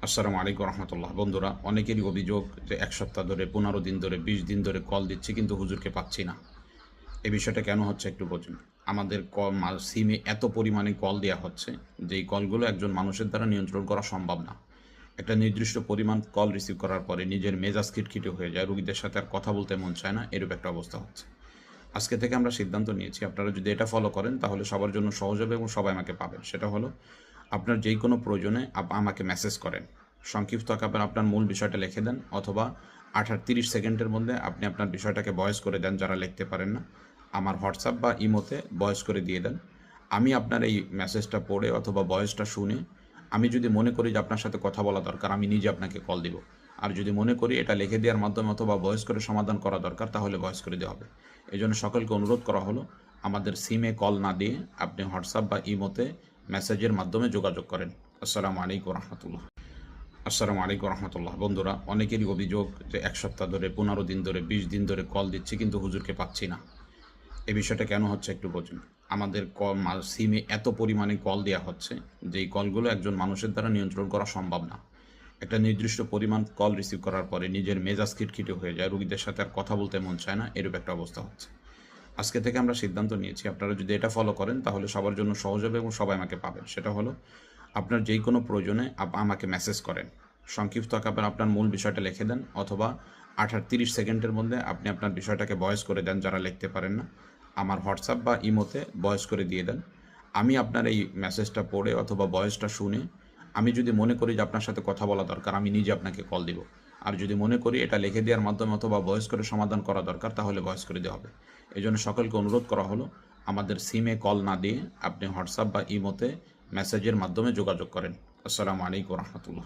আসসালামু আলাইকুম রহমতুল্লাহ। বন্ধুরা, অনেকেরই অভিযোগ যে ১ সপ্তাহ ধরে, ১৫ দিন ধরে, ২০ দিন ধরে কল দিচ্ছি কিন্তু হুজুরকে পাচ্ছি না। এই বিষয়টা কেন হচ্ছে একটু বুঝুন। আমাদের সিমে এত পরিমাণে কল দেয়া হচ্ছে, যেই কলগুলো একজন মানুষের দ্বারা নিয়ন্ত্রণ করা সম্ভব না। একটা নির্দিষ্ট পরিমাণ কল রিসিভ করার পরে নিজের মেজাজ খিটখিটে হয়ে যায়, রোগীদের সাথে আর কথা বলতে মন চায় না, এরূপ একটা অবস্থা হচ্ছে। আজকে থেকে আমরা সিদ্ধান্ত নিয়েছি, আপনারা যদি এটা ফলো করেন তাহলে সবার জন্য সহজ হবে এবং সবাই আমাকে পাবেন। সেটা হলো, আপনার যেই কোনো প্রয়োজনে আমাকে মেসেজ করেন। সংক্ষিপ্ত আকারে আপনার মূল বিষয়টা লিখে দেন, অথবা ৩৮ সেকেন্ডের মধ্যে আপনি আপনার বিষয়টাকে ভয়েস করে দেন যারা লিখতে পারেন না। আমার হোয়াটসঅ্যাপ বা ইমোতে ভয়েস করে দিয়ে দেন। আমি আপনার এই মেসেজটা পড়ে অথবা ভয়েসটা শুনে আমি যদি মনে করি যে আপনার সাথে কথা বলা দরকার, আমি নিজে আপনাকে কল দিব। আর যদি মনে করি এটা লিখে দেওয়ার মাধ্যমে অথবা ভয়েস করে সমাধান করা দরকার, তাহলে ভয়েস করে দেওয়া হবে। এজন্য সকলকে অনুরোধ করা হলো, আমাদের সিমে কল না দিয়ে আপনি হোয়াটসঅ্যাপ বা ইমোতে মেসেজের মাধ্যমে যোগাযোগ করেন। আসসালামু আলাইকুম রহমতুল্লাহ। আসসালামু আলাইকুম রহমতুল্লাহ। বন্ধুরা, অনেকেরই অভিযোগ যে ১ সপ্তাহ ধরে, ১৫ দিন ধরে, ২০ দিন ধরে কল দিচ্ছি কিন্তু হুজুরকে পাচ্ছি না। এই বিষয়টা কেন হচ্ছে একটু বুঝুন। আমাদের সিমে এত পরিমাণে কল দেয়া হচ্ছে, যেই কলগুলো একজন মানুষের দ্বারা নিয়ন্ত্রণ করা সম্ভব না। একটা নির্দিষ্ট পরিমাণ কল রিসিভ করার পরে নিজের মেজাজ খিটখিটে হয়ে যায়, রোগীদের সাথে আর কথা বলতে মন চায় না, এরূপ একটা অবস্থা হচ্ছে। আজকে থেকে আমরা সিদ্ধান্ত নিয়েছি, আপনারা যদি এটা ফলো করেন তাহলে সবার জন্য সহজ হবে এবং সবাই আমাকে পাবেন। সেটা হলো, আপনার যেই কোনো প্রয়োজনে আমাকে মেসেজ করেন। সংক্ষিপ্ত আকারে আপনার মূল বিষয়টা লিখে দেন, অথবা ৩৮ সেকেন্ডের মধ্যে আপনি আপনার বিষয়টাকে ভয়েস করে দেন যারা লিখতে পারেন না। আমার হোয়াটসঅ্যাপ বা ইমোতে ভয়েস করে দিয়ে দেন। আমি আপনার এই মেসেজটা পড়ে অথবা ভয়েসটা শুনে আমি যদি মনে করি যে আপনার সাথে কথা বলা দরকার, আমি নিজে আপনাকে কল দিব। আর যদি মনে করি এটা লিখে দেওয়ার মাধ্যমে অথবা ভয়েস করে সমাধান করা দরকার, তাহলে ভয়েস করে দেওয়া হবে। এজন্য সকলকে অনুরোধ করা হলো, আমাদের সিমে কল না দিয়ে আপনি হোয়াটসঅ্যাপ বা ইমোতে মেসেজের মাধ্যমে যোগাযোগ করেন। আসসালামু আলাইকুম রহমতুল্লাহ।